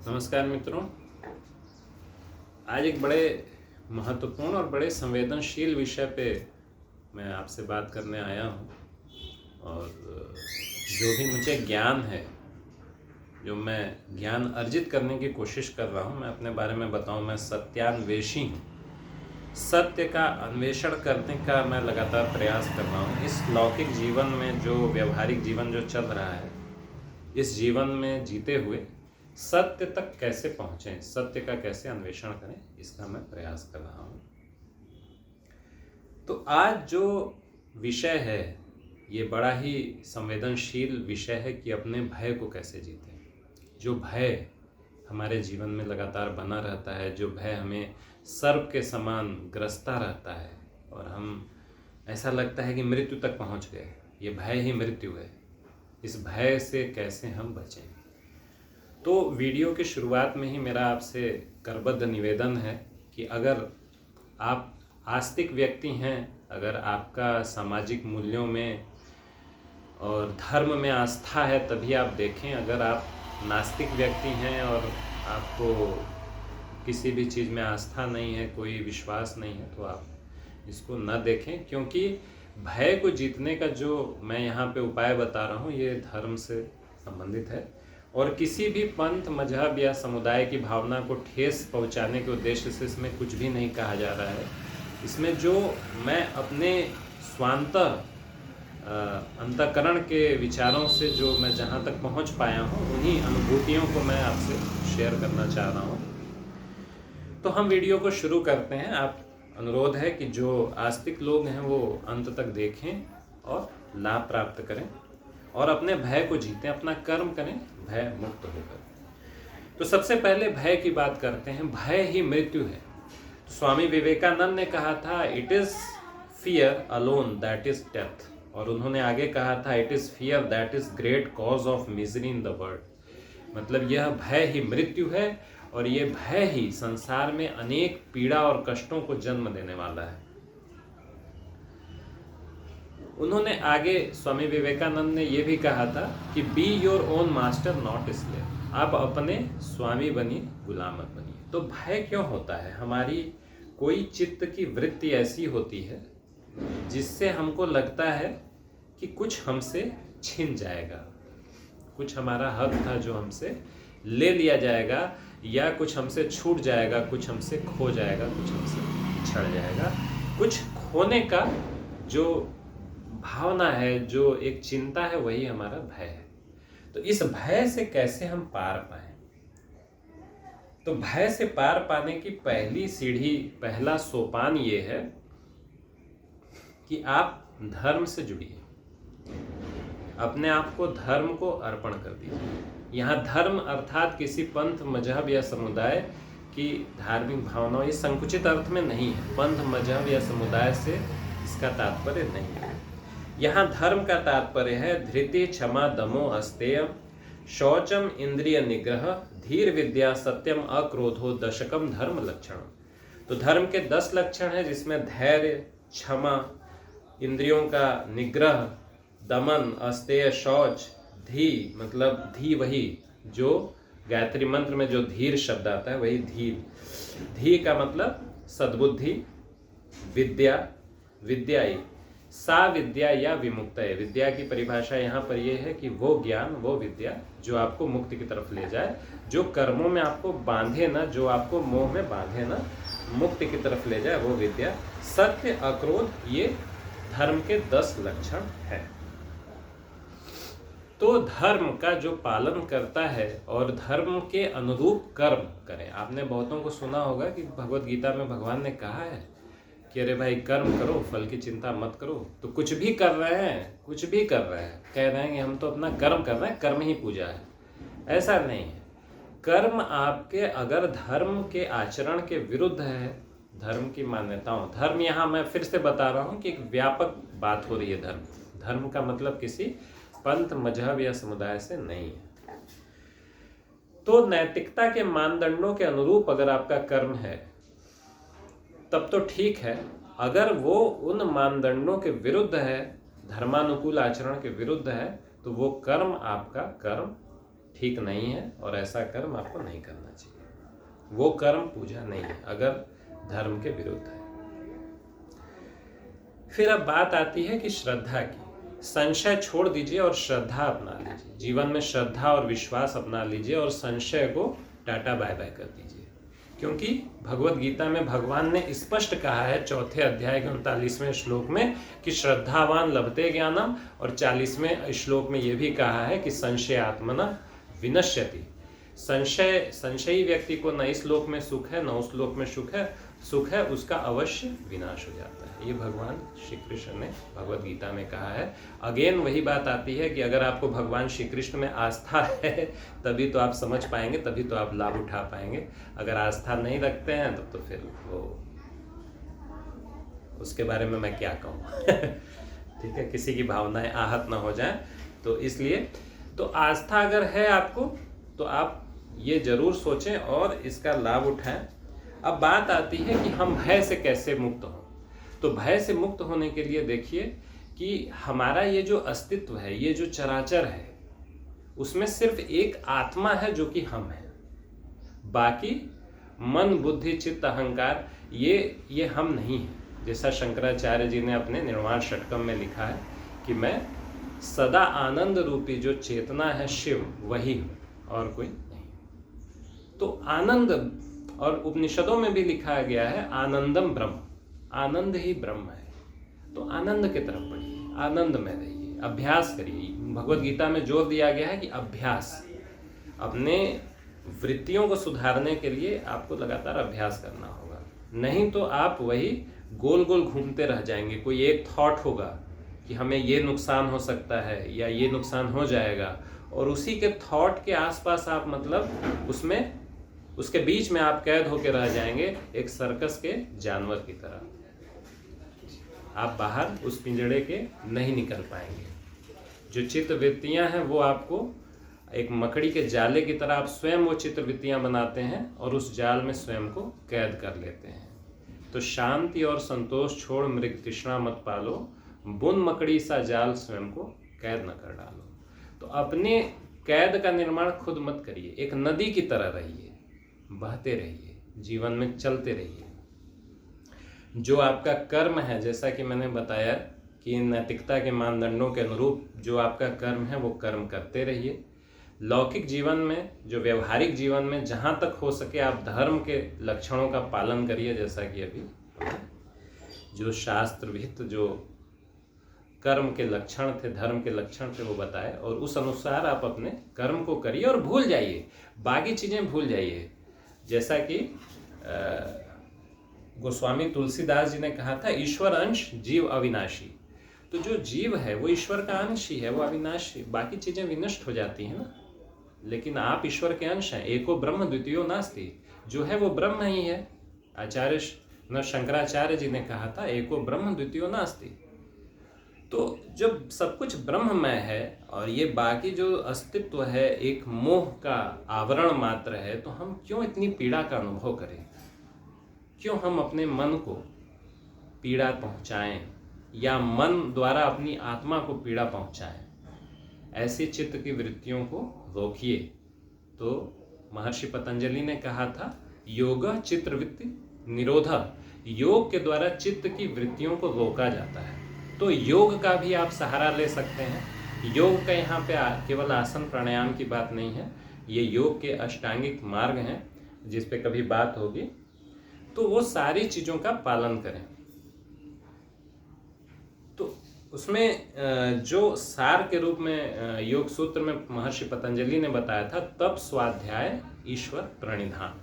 नमस्कार मित्रों। आज एक बड़े महत्वपूर्ण और बड़े संवेदनशील विषय पे मैं आपसे बात करने आया हूँ। और जो भी मुझे ज्ञान है, जो मैं ज्ञान अर्जित करने की कोशिश कर रहा हूँ, मैं अपने बारे में बताऊँ, मैं सत्यान्वेषी हूँ। सत्य का अन्वेषण करने का मैं लगातार प्रयास कर रहा हूँ। इस लौकिक जीवन में, जो व्यवहारिक जीवन जो चल रहा है, इस जीवन में जीते हुए सत्य तक कैसे पहुँचें, सत्य का कैसे अन्वेषण करें, इसका मैं प्रयास कर रहा हूँ। तो आज जो विषय है, ये बड़ा ही संवेदनशील विषय है कि अपने भय को कैसे जीतें। जो भय हमारे जीवन में लगातार बना रहता है, जो भय हमें सर्प के समान ग्रसता रहता है और हम ऐसा लगता है कि मृत्यु तक पहुँच गए, ये भय ही मृत्यु है। इस भय से कैसे हम बचें। तो वीडियो की शुरुआत में ही मेरा आपसे करबद्ध निवेदन है कि अगर आप आस्तिक व्यक्ति हैं, अगर आपका सामाजिक मूल्यों में और धर्म में आस्था है, तभी आप देखें। अगर आप नास्तिक व्यक्ति हैं और आपको किसी भी चीज़ में आस्था नहीं है, कोई विश्वास नहीं है, तो आप इसको न देखें। क्योंकि भय को जीतने का जो मैं यहाँ पे उपाय बता रहा हूँ, ये धर्म से संबंधित है और किसी भी पंथ, मजहब या समुदाय की भावना को ठेस पहुँचाने के उद्देश्य से इसमें कुछ भी नहीं कहा जा रहा है। इसमें जो मैं अपने स्वांतः अंतःकरण के विचारों से जो मैं जहाँ तक पहुँच पाया हूँ, उन्हीं अनुभूतियों को मैं आपसे शेयर करना चाह रहा हूँ। तो हम वीडियो को शुरू करते हैं। आप अनुरोध है कि जो आस्तिक लोग हैं वो अंत तक देखें और लाभ प्राप्त करें और अपने भय को जीतें, अपना कर्म करें भय मुक्त होकर। तो सबसे पहले भय की बात करते हैं। भय ही मृत्यु है। तो स्वामी विवेकानंद ने कहा था, it is fear alone that is death. और उन्होंने आगे कहा था, it is fear that is great cause of misery in the world. मतलब यह भय ही मृत्यु है और ये भय ही संसार में अनेक पीड़ा और कष्टों को जन्म देने वाला है। उन्होंने आगे, स्वामी विवेकानंद ने यह भी कहा था कि be your own master not slave. आप अपने स्वामी बनिए, गुलाम मत बनिए। तो भय क्यों होता है? हमारी कोई चित्त की वृत्ति ऐसी होती है जिससे हमको लगता है कि कुछ हमसे छिन जाएगा, कुछ हमारा हक था जो हमसे ले लिया जाएगा, या कुछ हमसे छूट जाएगा, कुछ हमसे खो जाएगा, कुछ हमसे छड़ जाएगा। कुछ खोने का जो भावना है, जो एक चिंता है, वही हमारा भय है। तो इस भय से कैसे हम पार पाएं? तो भय से पार पाने की पहली सीढ़ी, पहला सोपान ये है कि आप धर्म से जुड़िए, अपने आप को धर्म को अर्पण कर दीजिए। यहाँ धर्म अर्थात किसी पंथ, मजहब या समुदाय की धार्मिक भावनाओं, ये संकुचित अर्थ में नहीं है। पंथ, मजहब या समुदाय से इसका तात्पर्य नहीं है। यहाँ धर्म का तात्पर्य है धृति, क्षमा, दमो, अस्तेय, शौचम, इंद्रिय निग्रह, धीर, विद्या, सत्यम, अक्रोधो, दशकम धर्म लक्षण। तो धर्म के 10 लक्षण है, जिसमें धैर्य, क्षमा, इंद्रियों का निग्रह, दमन, अस्तेय, शौच, धी, मतलब धी वही जो गायत्री मंत्र में जो धीर शब्द आता है, वही धीर। धी का मतलब सद्बुद्धि, विद्या, विद्याई, सा विद्या या विमुक्त है। विद्या की परिभाषा यहाँ पर यह है कि वो ज्ञान, वो विद्या जो आपको मुक्ति की तरफ ले जाए, जो कर्मों में आपको बांधे ना, जो आपको मोह में बांधे ना, मुक्ति की तरफ ले जाए, वो विद्या। सत्य, अक्रोध, ये धर्म के 10 लक्षण है। तो धर्म का जो पालन करता है और धर्म के अनुरूप कर्म करे। आपने बहुतों को सुना होगा कि भगवत गीता में भगवान ने कहा है कि अरे भाई, कर्म करो, फल की चिंता मत करो। तो कुछ भी कर रहे हैं, कुछ भी कर रहे हैं, कह रहे हैं कि हम तो अपना कर्म कर रहे हैं, कर्म ही पूजा है। ऐसा नहीं है। कर्म आपके अगर धर्म के आचरण के विरुद्ध है, धर्म की मान्यताओं, धर्म यहाँ मैं फिर से बता रहा हूँ कि एक व्यापक बात हो रही है। धर्म का मतलब किसी पंथ, मजहब या समुदाय से नहीं है। तो नैतिकता के मानदंडों के अनुरूप अगर आपका कर्म है तब तो ठीक है। अगर वो उन मानदंडों के विरुद्ध है, धर्मानुकूल आचरण के विरुद्ध है, तो वो कर्म आपका कर्म ठीक नहीं है और ऐसा कर्म आपको नहीं करना चाहिए। वो कर्म पूजा नहीं है अगर धर्म के विरुद्ध है। फिर अब बात आती है कि श्रद्धा की। संशय छोड़ दीजिए और श्रद्धा अपना लीजिए। जीवन में श्रद्धा और विश्वास अपना लीजिए और संशय को टाटा बाय बाय कर दीजिए। क्योंकि भगवत गीता में भगवान ने स्पष्ट कहा है 4थे अध्याय के 39वें श्लोक में कि श्रद्धावान लभते ज्ञानम, और 40वें श्लोक में यह भी कहा है कि संशय आत्मना विनश्यति। संशयी व्यक्ति को न इस लोक में सुख है न उस लोक में सुख है उसका अवश्य विनाश हो जाता है। ये भगवान श्री कृष्ण ने भगवत गीता में कहा है। अगेन वही बात आती है कि अगर आपको भगवान श्री कृष्ण में आस्था है तभी तो आप समझ पाएंगे, तभी तो आप लाभ उठा पाएंगे। अगर आस्था नहीं रखते हैं तो फिर वो उसके बारे में मैं क्या कहूँ ठीक है, किसी की भावनाएं आहत ना हो जाए। तो इसलिए तो आस्था अगर है आपको तो आप ये जरूर सोचें और इसका लाभ उठाएं। अब बात आती है कि हम भय से कैसे मुक्त हों। तो भय से मुक्त होने के लिए देखिए कि हमारा ये जो अस्तित्व है, ये जो चराचर है, उसमें सिर्फ एक आत्मा है जो कि हम हैं। बाकी मन बुद्धि चित्त अहंकार ये हम नहीं हैं। जैसा शंकराचार्य जी ने अपने निर्वाण षटकम में लिखा है कि मैं सदा आनंद रूपी जो चेतना है शिव वही हूँ और कोई नहीं। तो आनंद, और उपनिषदों में भी लिखा गया है आनंदम ब्रह्म, आनंद ही ब्रह्म है। तो आनंद की तरफ बढ़िए, आनंद में रहिए, अभ्यास करिए। भगवत गीता में जोर दिया गया है कि अभ्यास, अपने वृत्तियों को सुधारने के लिए आपको लगातार अभ्यास करना होगा, नहीं तो आप वही गोल गोल घूमते रह जाएंगे। कोई एक थॉट होगा कि हमें ये नुकसान हो सकता है या ये नुकसान हो जाएगा, और उसी के थॉट के आसपास आप मतलब उसके बीच में आप कैद होकर रह जाएंगे, एक सर्कस के जानवर की तरह। आप बाहर उस पिंजड़े के नहीं निकल पाएंगे। जो चित्त वृत्तियां हैं वो आपको एक मकड़ी के जाले की तरह, आप स्वयं वो चित्त वृत्तियां बनाते हैं और उस जाल में स्वयं को कैद कर लेते हैं। तो शांति और संतोष छोड़ मृग तृष्णा मत पालो, बुन मकड़ी सा जाल स्वयं को कैद न कर डालो। तो अपने कैद का निर्माण खुद मत करिए। एक नदी की तरह रहिए, बहते रहिए, जीवन में चलते रहिए। जो आपका कर्म है, जैसा कि मैंने बताया कि नैतिकता के मानदंडों के अनुरूप जो आपका कर्म है वो कर्म करते रहिए। लौकिक जीवन में, जो व्यवहारिक जीवन में जहाँ तक हो सके आप धर्म के लक्षणों का पालन करिए। जैसा कि अभी जो शास्त्र विहित जो कर्म के लक्षण थे, धर्म के लक्षण थे, वो बताए, और उस अनुसार आप अपने कर्म को करिए और भूल जाइए, बाकी चीज़ें भूल जाइए। जैसा कि गोस्वामी तुलसीदास जी ने कहा था, ईश्वर अंश जीव अविनाशी। तो जो जीव है वो ईश्वर का अंश ही है, वो अविनाशी। बाकी चीज़ें विनष्ट हो जाती हैं ना, लेकिन आप ईश्वर के अंश हैं। एको ब्रह्म द्वितीयो नास्ति, जो है वो ब्रह्म ही है। आचार्य शंकराचार्य जी ने कहा था, एको ब्रह्म द्वितीयो नास्ति। तो जब सब कुछ ब्रह्ममय है और ये बाकी जो अस्तित्व है एक मोह का आवरण मात्र है, तो हम क्यों इतनी पीड़ा का अनुभव करें? क्यों हम अपने मन को पीड़ा पहुंचाएं या मन द्वारा अपनी आत्मा को पीड़ा पहुंचाएं? ऐसी चित्त की वृत्तियों को रोकिए। तो महर्षि पतंजलि ने कहा था, योग चित्तवृत्ति निरोध, योग के द्वारा चित्त की वृत्तियों को रोका जाता है। तो योग का भी आप सहारा ले सकते हैं। योग का यहाँ पे केवल आसन प्राणायाम की बात नहीं है, ये योग के अष्टांगिक मार्ग हैं जिस पे कभी बात होगी। तो वो सारी चीज़ों का पालन करें। तो उसमें जो सार के रूप में योग सूत्र में महर्षि पतंजलि ने बताया था, तप स्वाध्याय ईश्वर प्रणिधान।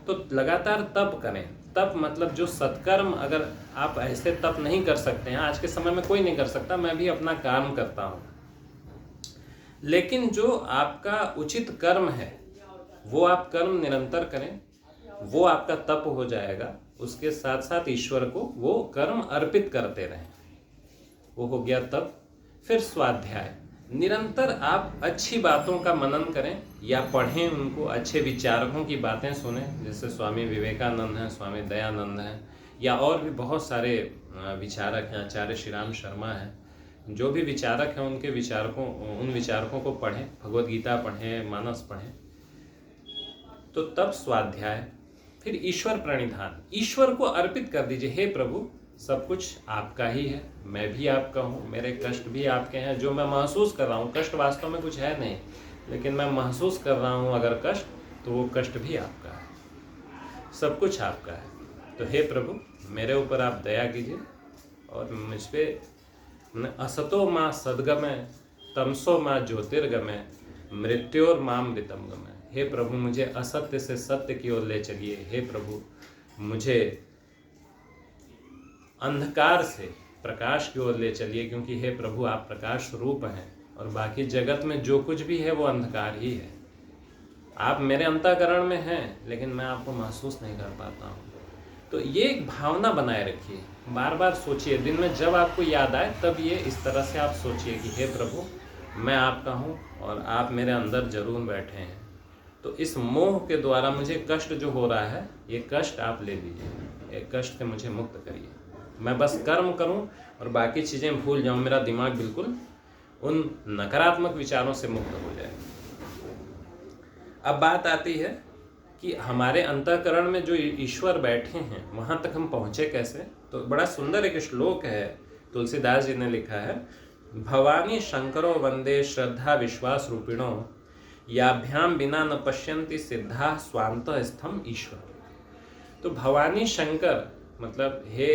तो लगातार तप करें। तप मतलब जो सत्कर्म, अगर आप ऐसे तप नहीं कर सकते हैं, आज के समय में कोई नहीं कर सकता, मैं भी अपना काम करता हूँ, लेकिन जो आपका उचित कर्म है वो आप कर्म निरंतर करें, वो आपका तप हो जाएगा। उसके साथ साथ ईश्वर को वो कर्म अर्पित करते रहें, वो हो गया तप। फिर स्वाध्याय, निरंतर आप अच्छी बातों का मनन करें या पढ़ें उनको, अच्छे विचारकों की बातें सुने, जैसे स्वामी विवेकानंद हैं, स्वामी दयानंद हैं, या और भी बहुत सारे विचारक हैं, आचार्य श्री राम शर्मा हैं, जो भी विचारक हैं उन विचारकों को पढ़ें, भगवत गीता पढ़ें, मानस पढ़ें। तो तब स्वाध्याय, फिर ईश्वर प्रणिधान, ईश्वर को अर्पित कर दीजिए। हे प्रभु, सब कुछ आपका ही है, मैं भी आपका हूँ, मेरे कष्ट भी आपके हैं, जो मैं महसूस कर रहा हूँ, कष्ट वास्तव में कुछ है नहीं, लेकिन मैं महसूस कर रहा हूँ अगर कष्ट, तो वो कष्ट भी आपका है, सब कुछ आपका है। तो हे प्रभु, मेरे ऊपर आप दया कीजिए और मुझ पर असतो माँ सद्गमय, तमसो माँ ज्योतिर्गमय, मृत्योर माँ मृतम गमय। हे प्रभु, मुझे असत्य से सत्य की ओर ले चलिए। हे प्रभु, मुझे अंधकार से प्रकाश की ओर ले चलिए, क्योंकि हे प्रभु, आप प्रकाश रूप हैं और बाकी जगत में जो कुछ भी है वो अंधकार ही है। आप मेरे अंतःकरण में हैं, लेकिन मैं आपको महसूस नहीं कर पाता हूँ। तो ये एक भावना बनाए रखिए, बार बार सोचिए, दिन में जब आपको याद आए तब ये इस तरह से आप सोचिए कि हे प्रभु, मैं आपका हूँ और आप मेरे अंदर जरूर बैठे हैं। तो इस मोह के द्वारा मुझे कष्ट जो हो रहा है, ये कष्ट आप ले लीजिए, ये कष्ट से मुझे मुक्त करिए। मैं बस कर्म करूं और बाकी चीज़ें भूल जाऊं, मेरा दिमाग बिल्कुल उन नकारात्मक विचारों से मुक्त हो जाए। अब बात आती है कि हमारे अंतःकरण में जो ईश्वर बैठे हैं वहाँ तक हम पहुँचे कैसे। तो बड़ा सुंदर एक श्लोक है, तुलसीदास जी ने लिखा है, भवानी शंकरो वंदे श्रद्धा विश्वास रूपिणो, याभ्याम बिना न पश्यन्ति सिद्धा स्वांत स्थम ईश्वर। तो भवानी शंकर मतलब हे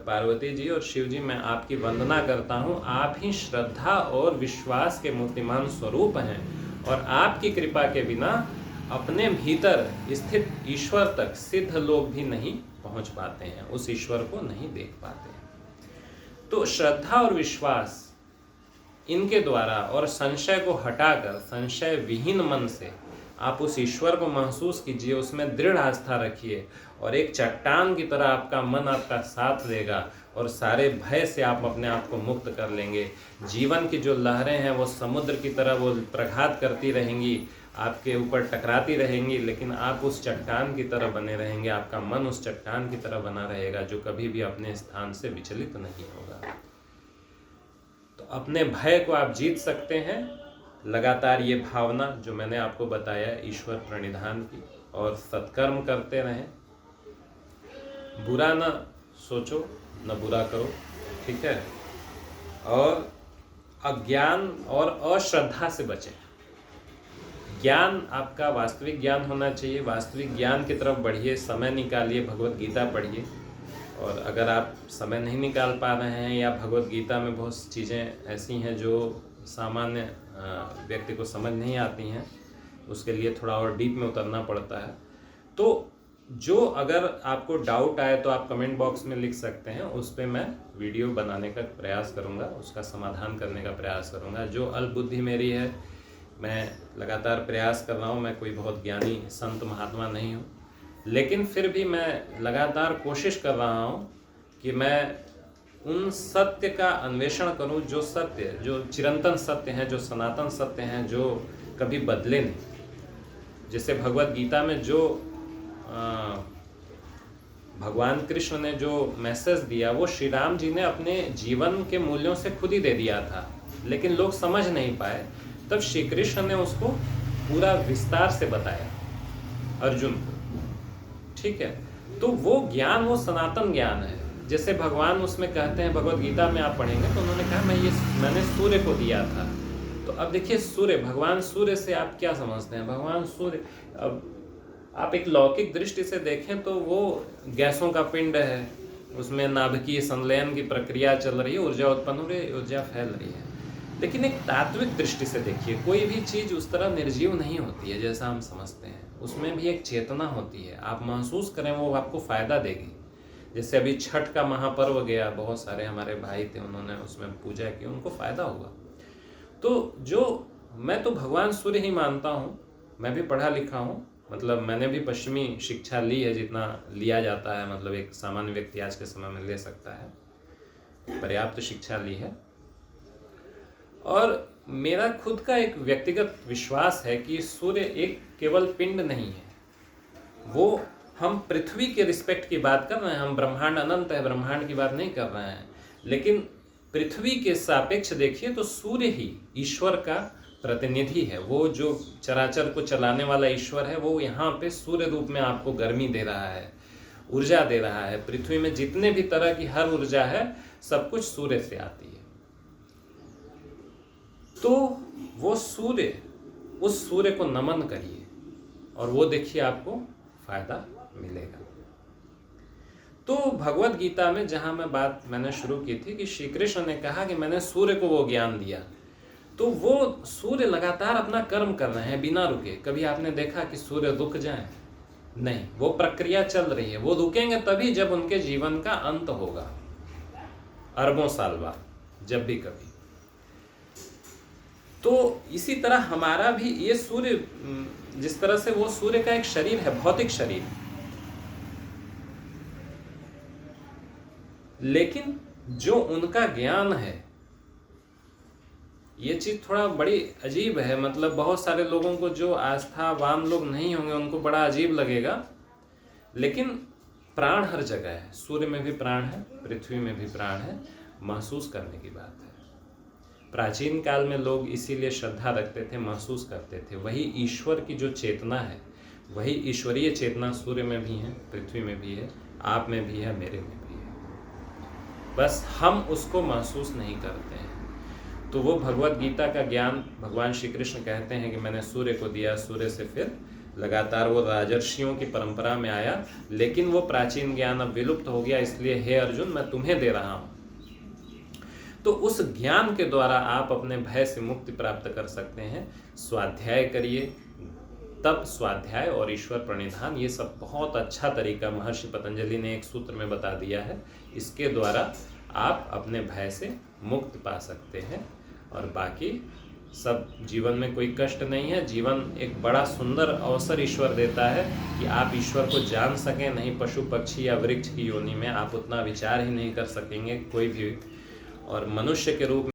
पार्वती जी और शिव जी, मैं आपकी वंदना करता हूँ, आप ही श्रद्धा और विश्वास के मूर्तिमान स्वरूप हैं और आपकी कृपा के बिना अपने भीतर स्थित ईश्वर तक सिद्ध लोग भी नहीं पहुँच पाते हैं, उस ईश्वर को नहीं देख पाते हैं। तो श्रद्धा और विश्वास इनके द्वारा और संशय को हटाकर संशय विहीन मन से आप उस ईश्वर को महसूस कीजिए, उसमें दृढ़ आस्था रखिए और एक चट्टान की तरह आपका मन आपका साथ देगा और सारे भय से आप अपने आप को मुक्त कर लेंगे। जीवन की जो लहरें हैं वो समुद्र की तरह वो प्रघात करती रहेंगी, आपके ऊपर टकराती रहेंगी, लेकिन आप उस चट्टान की तरह बने रहेंगे, आपका मन उस चट्टान की तरह बना रहेगा जो कभी भी अपने स्थान से विचलित नहीं होगा। तो अपने भय को आप जीत सकते हैं लगातार ये भावना जो मैंने आपको बताया ईश्वर प्रणिधान की, और सत्कर्म करते रहें, बुरा न सोचो न बुरा करो, ठीक है, और अज्ञान और अश्रद्धा से बचें। ज्ञान आपका वास्तविक ज्ञान होना चाहिए, वास्तविक ज्ञान की तरफ बढ़िए, समय निकालिए, भगवत गीता पढ़िए। और अगर आप समय नहीं निकाल पा रहे हैं या भगवत गीता में बहुत चीज़ें ऐसी हैं जो सामान्य व्यक्ति को समझ नहीं आती हैं, उसके लिए थोड़ा और डीप में उतरना पड़ता है, तो जो अगर आपको डाउट आए तो आप कमेंट बॉक्स में लिख सकते हैं, उस पर मैं वीडियो बनाने का प्रयास करूंगा, उसका समाधान करने का प्रयास करूंगा। जो अल्पबुद्धि मेरी है, मैं लगातार प्रयास कर रहा हूं, मैं कोई बहुत ज्ञानी संत महात्मा नहीं हूं, लेकिन फिर भी मैं लगातार कोशिश कर रहा हूं कि मैं उन सत्य का अन्वेषण करूं, जो सत्य, जो चिरंतन सत्य हैं, जो सनातन सत्य हैं, जो कभी बदले नहीं। जैसे भगवत गीता में जो भगवान कृष्ण ने जो मैसेज दिया वो श्री राम जी ने अपने जीवन के मूल्यों से खुद ही दे दिया था, लेकिन लोग समझ नहीं पाए। तब श्री कृष्ण ने उसको पूरा विस्तार से बताया अर्जुन को, ठीक है। तो वो ज्ञान, वो सनातन ज्ञान है। जैसे भगवान उसमें कहते हैं, भगवत गीता में आप पढ़ेंगे तो उन्होंने कहा मैंने सूर्य को दिया था। तो अब देखिए सूर्य, भगवान सूर्य से आप क्या समझते हैं? भगवान सूर्य, अब आप एक लौकिक दृष्टि से देखें तो वो गैसों का पिंड है, उसमें नाभिकीय संलयन की प्रक्रिया चल रही है, ऊर्जा उत्पन्न हो रही है, ऊर्जा फैल रही है। लेकिन एक तात्विक दृष्टि से देखिए, कोई भी चीज़ उस तरह निर्जीव नहीं होती है जैसा हम समझते हैं, उसमें भी एक चेतना होती है। आप महसूस करें, वो आपको फ़ायदा देगी। जैसे अभी छठ का महापर्व गया, बहुत सारे हमारे भाई थे, उन्होंने उसमें पूजा की, उनको फ़ायदा हुआ। तो जो मैं तो भगवान सूर्य ही मानता हूँ, मैं भी पढ़ा लिखा हूँ, मतलब मैंने भी पश्चिमी शिक्षा ली है, जितना लिया जाता है, मतलब एक सामान्य व्यक्ति आज के समय में ले सकता है, पर्याप्त शिक्षा ली है। और मेरा खुद का एक व्यक्तिगत विश्वास है कि सूर्य एक केवल पिंड नहीं है। वो, हम पृथ्वी के रिस्पेक्ट की बात कर रहे हैं, हम ब्रह्मांड अनंत है, ब्रह्मांड की बात नहीं कर रहे हैं, लेकिन पृथ्वी के सापेक्ष देखिए तो सूर्य ही ईश्वर का प्रतिनिधि है। वो जो चराचर को चलाने वाला ईश्वर है, वो यहाँ पे सूर्य रूप में आपको गर्मी दे रहा है, ऊर्जा दे रहा है। पृथ्वी में जितने भी तरह की हर ऊर्जा है, सब कुछ सूर्य से आती है। तो वो सूर्य, उस सूर्य को नमन करिए और वो देखिए आपको फायदा मिलेगा। तो भगवत गीता में जहां मैंने शुरू की थी कि श्री कृष्ण ने कहा कि मैंने सूर्य को वो ज्ञान दिया, तो वो सूर्य लगातार अपना कर्म कर रहे हैं बिना रुके। कभी आपने देखा कि सूर्य रुक जाए? नहीं, वो प्रक्रिया चल रही है। वो रुकेंगे तभी जब उनके जीवन का अंत होगा, अरबों साल बाद, जब भी कभी। तो इसी तरह हमारा भी ये सूर्य, जिस तरह से वो सूर्य का एक शरीर है, भौतिक शरीर, लेकिन जो उनका ज्ञान है, ये चीज थोड़ा बड़ी अजीब है। मतलब बहुत सारे लोगों को, जो आस्थावान लोग नहीं होंगे, उनको बड़ा अजीब लगेगा, लेकिन प्राण हर जगह है। सूर्य में भी प्राण है, पृथ्वी में भी प्राण है, महसूस करने की बात है। प्राचीन काल में लोग इसीलिए श्रद्धा रखते थे, महसूस करते थे। वही ईश्वर की जो चेतना है, वही ईश्वरीय चेतना सूर्य में भी है, पृथ्वी में भी है, आप में भी है, मेरे में भी है। बस हम उसको महसूस नहीं करते हैं। तो वो भगवत गीता का ज्ञान भगवान श्री कृष्ण कहते हैं कि मैंने सूर्य को दिया, सूर्य से फिर लगातार वो राजर्षियों की परंपरा में आया, लेकिन वो प्राचीन ज्ञान अब विलुप्त हो गया। इसलिए हे अर्जुन, मैं तुम्हें दे रहा हूँ। तो उस ज्ञान के द्वारा आप अपने भय से मुक्ति प्राप्त कर सकते हैं। स्वाध्याय करिए, तप, स्वाध्याय और ईश्वर प्रणिधान, ये सब बहुत अच्छा तरीका महर्षि पतंजलि ने एक सूत्र में बता दिया है। इसके द्वारा आप अपने भय से मुक्त पा सकते हैं। और बाकी सब, जीवन में कोई कष्ट नहीं है। जीवन एक बड़ा सुंदर अवसर ईश्वर देता है कि आप ईश्वर को जान सकें। नहीं पशु पक्षी या वृक्ष की योनि में आप उतना विचार ही नहीं कर सकेंगे कोई भी, और मनुष्य के रूप